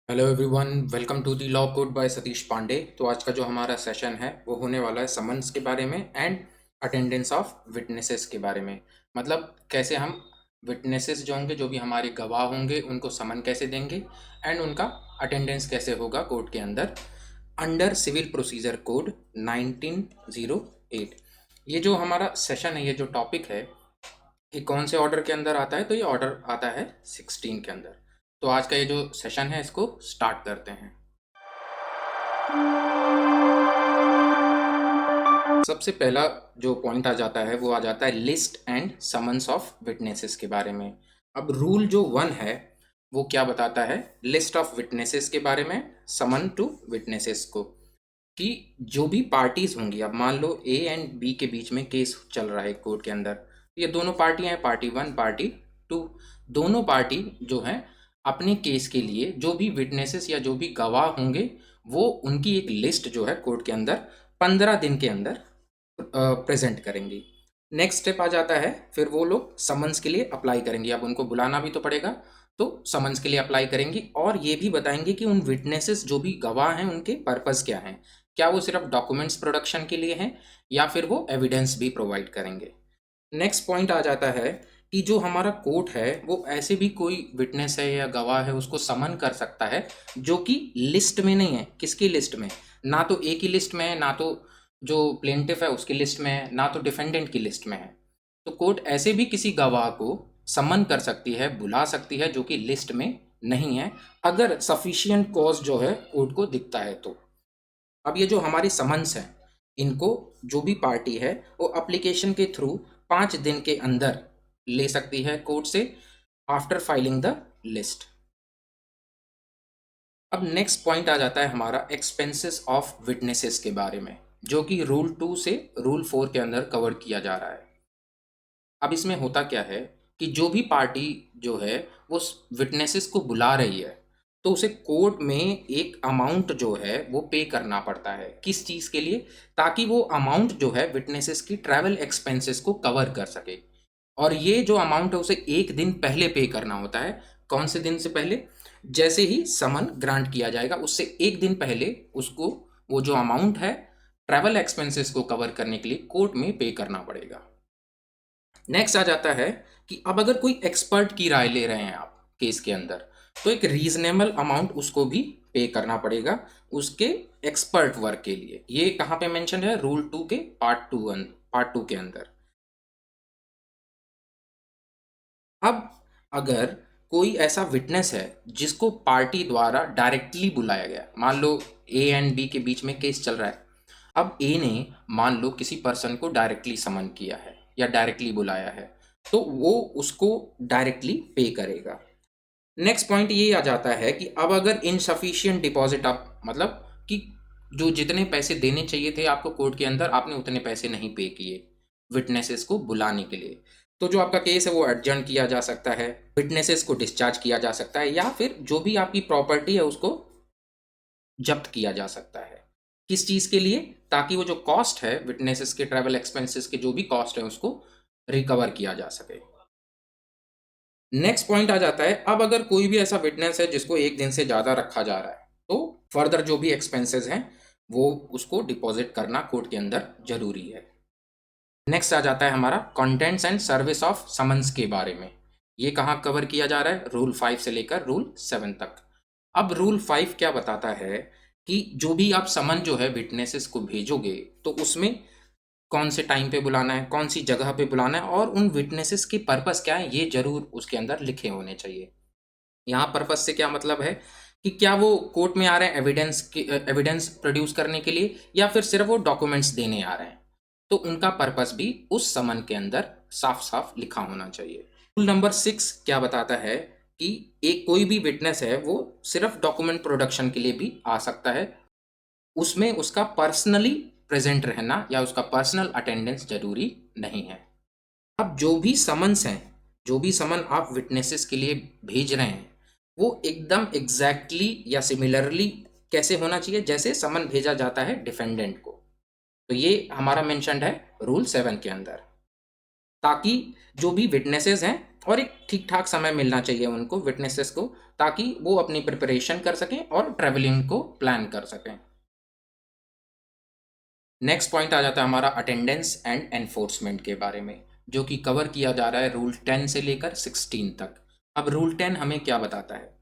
Hello everyone, welcome to the law code by Satish Pandey. तो आज का जो हमारा सेशन है वो होने वाला है समन्स के बारे में एंड अटेंडेंस ऑफ विटनेसेस के बारे में। मतलब कैसे हम विटनेसेस जो होंगे, जो भी हमारे गवाह होंगे, उनको समन कैसे देंगे एंड उनका अटेंडेंस कैसे होगा कोर्ट के अंदर अंडर सिविल प्रोसीजर कोड 1908। ये जो हमारा सेशन है, ये जो टॉपिक है, ये कौन से ऑर्डर के अंदर आता है? तो ये ऑर्डर आता है 16 के अंदर। तो आज का ये जो सेशन है इसको स्टार्ट करते हैं। सबसे पहला जो पॉइंट आ जाता है वो आ जाता है list and summons of witnesses के बारे में। अब रूल जो 1 है वो क्या बताता है? लिस्ट ऑफ विटनेसेस के बारे में, समन टू विटनेसेस को, कि जो भी पार्टीज होंगी, अब मान लो ए एंड बी के बीच में केस चल रहा है कोर्ट के अंदर। ये दोनों पार्टियां हैं, पार्टी 1 पार्टी 2। दोनों पार्टी जो हैं अपने केस के लिए जो भी विटनेसेस या जो भी गवाह होंगे वो उनकी एक लिस्ट जो है कोर्ट के अंदर 15 दिन के अंदर प्रेजेंट करेंगी। नेक्स्ट स्टेप आ जाता है, फिर वो लोग समन्स के लिए अप्लाई करेंगी। अब उनको बुलाना भी तो पड़ेगा, तो समन्स के लिए अप्लाई करेंगी और ये भी बताएंगे कि उन विटनेसेस जो भी गवाह हैं उनके पर्पस क्या हैं। क्या वो सिर्फ डॉक्यूमेंट्स प्रोडक्शन के लिए हैं या फिर वो एविडेंस भी प्रोवाइड करेंगे। नेक्स्ट पॉइंट आ जाता है कि जो हमारा कोर्ट है वो ऐसे भी कोई विटनेस है या गवाह है उसको समन कर सकता है जो कि लिस्ट में नहीं है। किसकी लिस्ट में? ना तो ए की लिस्ट में है, ना तो जो प्लेंटिफ है उसकी लिस्ट में है, ना तो डिफेंडेंट की लिस्ट में है। तो कोर्ट ऐसे भी किसी गवाह को समन कर सकती है, बुला सकती है, जो कि लिस्ट में नहीं है, अगर सफिशिएंट कॉज जो है कोर्ट को दिखता है तो। अब ये जो हमारी समन्स है, इनको जो भी पार्टी है वो एप्लीकेशन के थ्रू 5 दिन के अंदर ले सकती है कोर्ट से, आफ्टर फाइलिंग द लिस्ट। अब नेक्स्ट पॉइंट आ जाता है हमारा एक्सपेंसेस ऑफ विटनेसेस के बारे में, जो कि रूल 2 से रूल 4 के अंदर कवर किया जा रहा है। अब इसमें होता क्या है कि जो भी पार्टी जो है वो विटनेसेस को बुला रही है तो उसे कोर्ट में एक अमाउंट जो है वो पे करना पड़ता है। किस चीज़ के लिए? ताकि वो अमाउंट जो है विटनेसेस की ट्रैवल एक्सपेंसेस को कवर कर सके। और ये जो अमाउंट है उसे एक दिन पहले पे करना होता है। कौन से दिन से पहले? जैसे ही समन ग्रांट किया जाएगा उससे एक दिन पहले उसको वो जो अमाउंट है ट्रैवल एक्सपेंसेस को कवर करने के लिए कोर्ट में पे करना पड़ेगा। नेक्स्ट आ जाता है कि अब अगर कोई एक्सपर्ट की राय ले रहे हैं आप केस के अंदर, तो एक रीजनेबल अमाउंट उसको भी पे करना पड़ेगा उसके एक्सपर्ट वर्क के लिए। ये कहाँ पे मेंशन है? रूल 2 के पार्ट 2 के अंदर। अब अगर कोई ऐसा विटनेस है जिसको पार्टी द्वारा डायरेक्टली बुलाया गया, मान लो ए एंड बी के बीच में केस चल रहा है। अब ए ने मान लो किसी पर्सन को डायरेक्टली समन किया है या डायरेक्टली बुलाया है, तो वो उसको डायरेक्टली पे करेगा। नेक्स्ट पॉइंट ये आ जाता है कि अब अगर इनसफिशियंट डिपॉजिट, आप मतलब कि जो जितने पैसे देने चाहिए थे आपको कोर्ट के अंदर, आपने उतने पैसे नहीं पे किए विटनेसेस को बुलाने के लिए, तो जो आपका केस है वो एडजर्न किया जा सकता है, विटनेसेस को डिस्चार्ज किया जा सकता है, या फिर जो भी आपकी प्रॉपर्टी है उसको जब्त किया जा सकता है। किस चीज़ के लिए? ताकि वो जो कॉस्ट है विटनेसेस के ट्रैवल एक्सपेंसेस के, जो भी कॉस्ट है उसको रिकवर किया जा सके। नेक्स्ट पॉइंट आ जाता है, अब अगर कोई भी ऐसा विटनेस है जिसको एक दिन से ज़्यादा रखा जा रहा है तो फर्दर जो भी एक्सपेंसेस हैं वो उसको डिपॉजिट करना कोर्ट के अंदर जरूरी है। नेक्स्ट आ जाता है हमारा contents and service of summons के बारे में। ये कहाँ कवर किया जा रहा है? रूल 5 से लेकर रूल 7 तक। अब रूल 5 क्या बताता है कि जो भी आप समन जो है विटनेसेस को भेजोगे तो उसमें कौन से टाइम पे बुलाना है, कौन सी जगह पे बुलाना है, और उन विटनेसेस के पर्पस क्या है ये जरूर उसके अंदर लिखे होने चाहिए। यहाँ पर्पस से क्या मतलब है कि क्या वो कोर्ट में आ रहे हैं एविडेंस प्रोड्यूस करने के लिए, या फिर सिर्फ वो डॉक्यूमेंट्स देने आ रहे हैं। तो उनका पर्पस भी उस समन के अंदर साफ साफ लिखा होना चाहिए। रूल नंबर 6 क्या बताता है कि एक कोई भी विटनेस है वो सिर्फ डॉक्यूमेंट प्रोडक्शन के लिए भी आ सकता है, उसमें उसका पर्सनली प्रेजेंट रहना या उसका पर्सनल अटेंडेंस जरूरी नहीं है। अब जो भी समन्स हैं, जो भी समन आप विटनेसेस के लिए भेज रहे हैं, वो एकदम एग्जैक्टली या सिमिलरली कैसे होना चाहिए जैसे समन भेजा जाता है डिफेंडेंट को। तो ये हमारा मेंशन्ड है रूल 7 के अंदर, ताकि जो भी विटनेसेस हैं और एक ठीक ठाक समय मिलना चाहिए उनको विटनेसेस को, ताकि वो अपनी प्रिपरेशन कर सकें और ट्रैवलिंग को प्लान कर सकें। नेक्स्ट पॉइंट आ जाता है हमारा अटेंडेंस एंड एनफोर्समेंट के बारे में, जो कि कवर किया जा रहा है रूल 10 से लेकर 16 तक। अब रूल 10 हमें क्या बताता है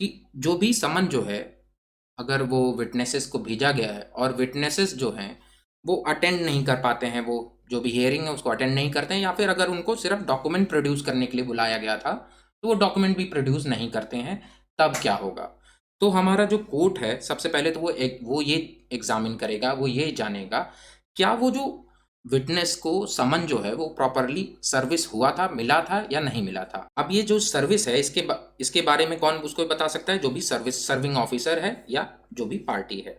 कि जो भी समन जो है, अगर वो विटनेसेस को भेजा गया है और विटनेसेस जो हैं वो अटेंड नहीं कर पाते हैं, वो जो भी हियरिंग है उसको अटेंड नहीं करते हैं, या फिर अगर उनको सिर्फ डॉक्यूमेंट प्रोड्यूस करने के लिए बुलाया गया था तो वो डॉक्यूमेंट भी प्रोड्यूस नहीं करते हैं, तब क्या होगा? तो हमारा जो कोर्ट है सबसे पहले तो वो ये एग्जामिन करेगा, वो ये जानेगा क्या वो जो विटनेस को समन जो है वो प्रॉपरली सर्विस हुआ था, मिला था या नहीं मिला था। अब ये जो सर्विस है इसके बारे में कौन उसको बता सकता है? जो भी सर्विंग ऑफिसर है या जो भी पार्टी है।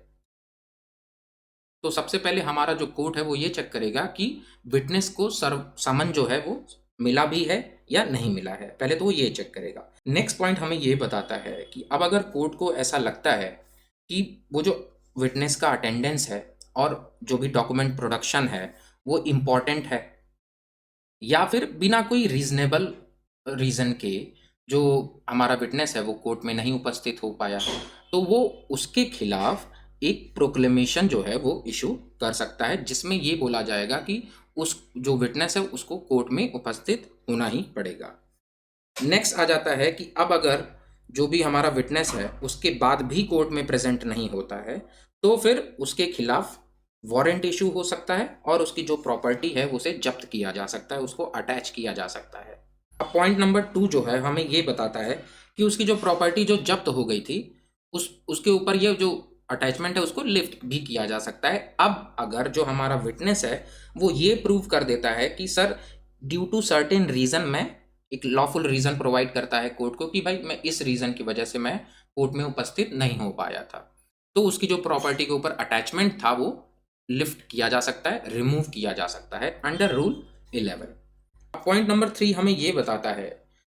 तो सबसे पहले हमारा जो कोर्ट है वो ये चेक करेगा कि विटनेस को समन जो है वो मिला भी है या नहीं मिला है, पहले तो वो ये चेक करेगा। नेक्स्ट पॉइंट हमें ये बताता है कि अब अगर कोर्ट को ऐसा लगता है कि वो जो विटनेस का अटेंडेंस है और जो भी डॉक्यूमेंट प्रोडक्शन है वो इम्पॉर्टेंट है, या फिर बिना कोई रीजनेबल रीज़न के जो हमारा विटनेस है वो कोर्ट में नहीं उपस्थित हो पाया, तो वो उसके खिलाफ एक प्रोक्लेमेशन जो है वो इशू कर सकता है, जिसमें ये बोला जाएगा कि उस जो विटनेस है उसको कोर्ट में उपस्थित होना ही पड़ेगा। नेक्स्ट आ जाता है कि अब अगर जो भी हमारा विटनेस है उसके बाद भी कोर्ट में प्रेजेंट नहीं होता है, तो फिर उसके खिलाफ वारंट इशू हो सकता है और उसकी जो प्रॉपर्टी है उसे जब्त किया जा सकता है, उसको अटैच किया जा सकता है। अब पॉइंट नंबर 2 जो है हमें ये बताता है कि उसकी जो प्रॉपर्टी जो जब्त हो गई थी उसके ऊपर ये जो अटैचमेंट है उसको लिफ्ट भी किया जा सकता है। अब अगर जो हमारा विटनेस है वो ये प्रूव कर देता है कि sir due to certain reason, मैं एक लॉफुल रीज़न प्रोवाइड करता है कोर्ट को कि भाई मैं इस रीज़न की वजह से मैं कोर्ट में उपस्थित नहीं हो पाया था, तो उसकी जो प्रॉपर्टी के ऊपर अटैचमेंट था वो लिफ्ट किया जा सकता है, रिमूव किया जा सकता है अंडर रूल 11। पॉइंट नंबर 3 हमें ये बताता है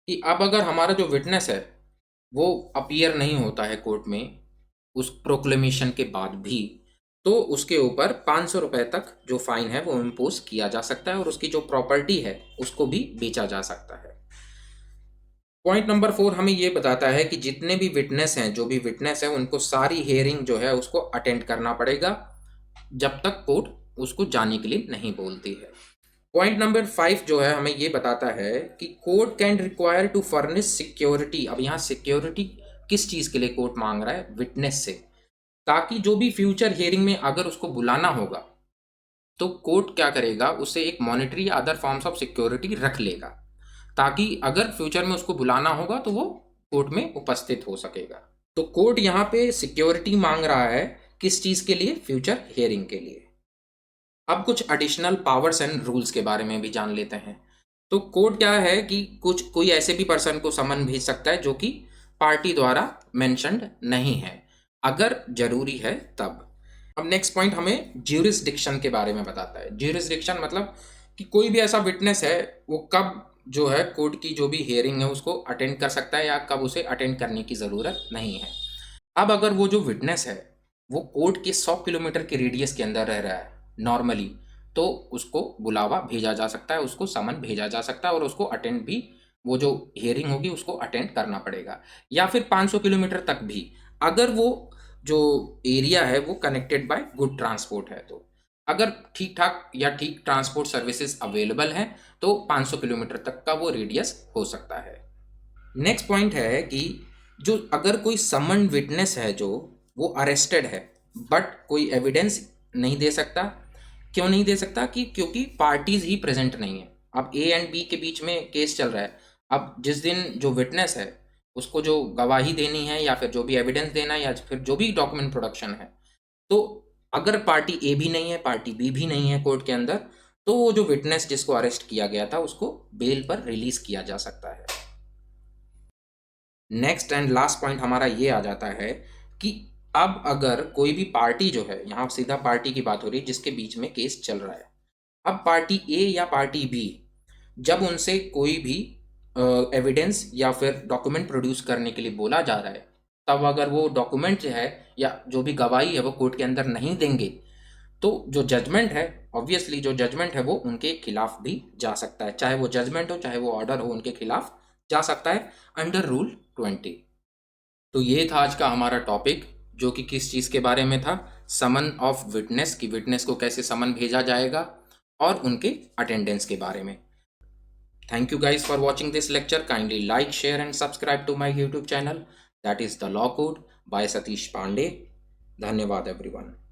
कि अब अगर हमारा जो विटनेस है वो अपीयर नहीं होता है कोर्ट में उस प्रोक्लेमेशन के बाद भी, तो उसके ऊपर 500 रुपए तक जो फाइन है वो इम्पोज किया जा सकता है और उसकी जो प्रॉपर्टी है उसको भी बेचा जा सकता है। पॉइंट नंबर 4 हमें ये बताता है कि जितने भी विटनेस हैं, जो भी विटनेस है उनको सारी हियरिंग जो है उसको अटेंड करना पड़ेगा जब तक कोर्ट उसको जाने के लिए नहीं बोलती है। पॉइंट नंबर 5 जो है हमें ये बताता है कि court can require to furnish security. अब यहाँ सिक्योरिटी किस चीज़ के लिए कोर्ट मांग रहा है? विटनेस से, ताकि जो भी फ्यूचर हियरिंग में अगर उसको बुलाना होगा तो कोर्ट क्या करेगा, उसे एक मॉनिटरी या अदर फॉर्म्स ऑफ सिक्योरिटी रख लेगा, ताकि अगर फ्यूचर में उसको बुलाना होगा तो वो कोर्ट में उपस्थित हो सकेगा। तो कोर्ट यहाँ पे सिक्योरिटी मांग रहा है किस चीज़ के लिए? फ्यूचर हियरिंग के लिए। अब कुछ एडिशनल पावर्स एंड रूल्स के बारे में भी जान लेते हैं। तो कोर्ट क्या है कि कोई ऐसे भी पर्सन को समन भेज सकता है जो कि पार्टी द्वारा मेंशन्ड नहीं है, अगर जरूरी है तब। अब नेक्स्ट पॉइंट हमें ज्यूरिसडिक्शन के बारे में बताता है। ज्यूरिसडिक्शन मतलब कि कोई भी ऐसा विटनेस है वो कब जो है कोर्ट की जो भी हियरिंग है उसको अटेंड कर सकता है या कब उसे अटेंड करने की ज़रूरत नहीं है। अब अगर वो जो विटनेस है वो कोर्ट के 100 किलोमीटर के रेडियस के अंदर रह रहा है नॉर्मली, तो उसको बुलावा भेजा जा सकता है, उसको समन भेजा जा सकता है और उसको अटेंड भी, वो जो हियरिंग होगी उसको अटेंड करना पड़ेगा। या फिर 500 किलोमीटर तक भी, अगर वो जो एरिया है वो कनेक्टेड बाय गुड ट्रांसपोर्ट है, तो अगर ठीक ठाक या ठीक ट्रांसपोर्ट सर्विसेज अवेलेबल हैं तो 500 किलोमीटर तक का वो रेडियस हो सकता है। नेक्स्ट पॉइंट है कि जो अगर कोई समन विटनेस है जो वो अरेस्टेड है बट कोई एविडेंस नहीं दे सकता। क्यों नहीं दे सकता? कि क्योंकि पार्टीज ही प्रेजेंट नहीं है। अब ए एंड बी के बीच में केस चल रहा है। अब जिस दिन जो विटनेस है उसको जो गवाही देनी है या फिर जो भी एविडेंस देना है या फिर जो भी डॉक्यूमेंट प्रोडक्शन है, तो अगर पार्टी ए भी नहीं है, पार्टी बी भी नहीं है कोर्ट के अंदर, तो वो जो विटनेस जिसको अरेस्ट किया गया था उसको बेल पर रिलीज किया जा सकता है। नेक्स्ट एंड लास्ट पॉइंट हमारा ये आ जाता है कि अब अगर कोई भी पार्टी जो है, यहाँ सीधा पार्टी की बात हो रही है जिसके बीच में केस चल रहा है, अब पार्टी ए या पार्टी बी जब उनसे कोई भी एविडेंस या फिर डॉक्यूमेंट प्रोड्यूस करने के लिए बोला जा रहा है, तब अगर वो डॉक्यूमेंट जो है या जो भी गवाही है वो कोर्ट के अंदर नहीं देंगे, तो जो जजमेंट है, ऑब्वियसली जो जजमेंट है वो उनके खिलाफ भी जा सकता है, चाहे वो जजमेंट हो चाहे वो ऑर्डर हो, उनके खिलाफ जा सकता है अंडर रूल 20। तो ये था आज का हमारा टॉपिक, जो कि किस चीज़ के बारे में था, समन ऑफ विटनेस, कि विटनेस को कैसे समन भेजा जाएगा, और उनके अटेंडेंस के बारे में। Thank you guys for watching this lecture. Kindly like, share and subscribe to my YouTube channel. That is The Law Code by Satish Pandey. धन्यवाद everyone.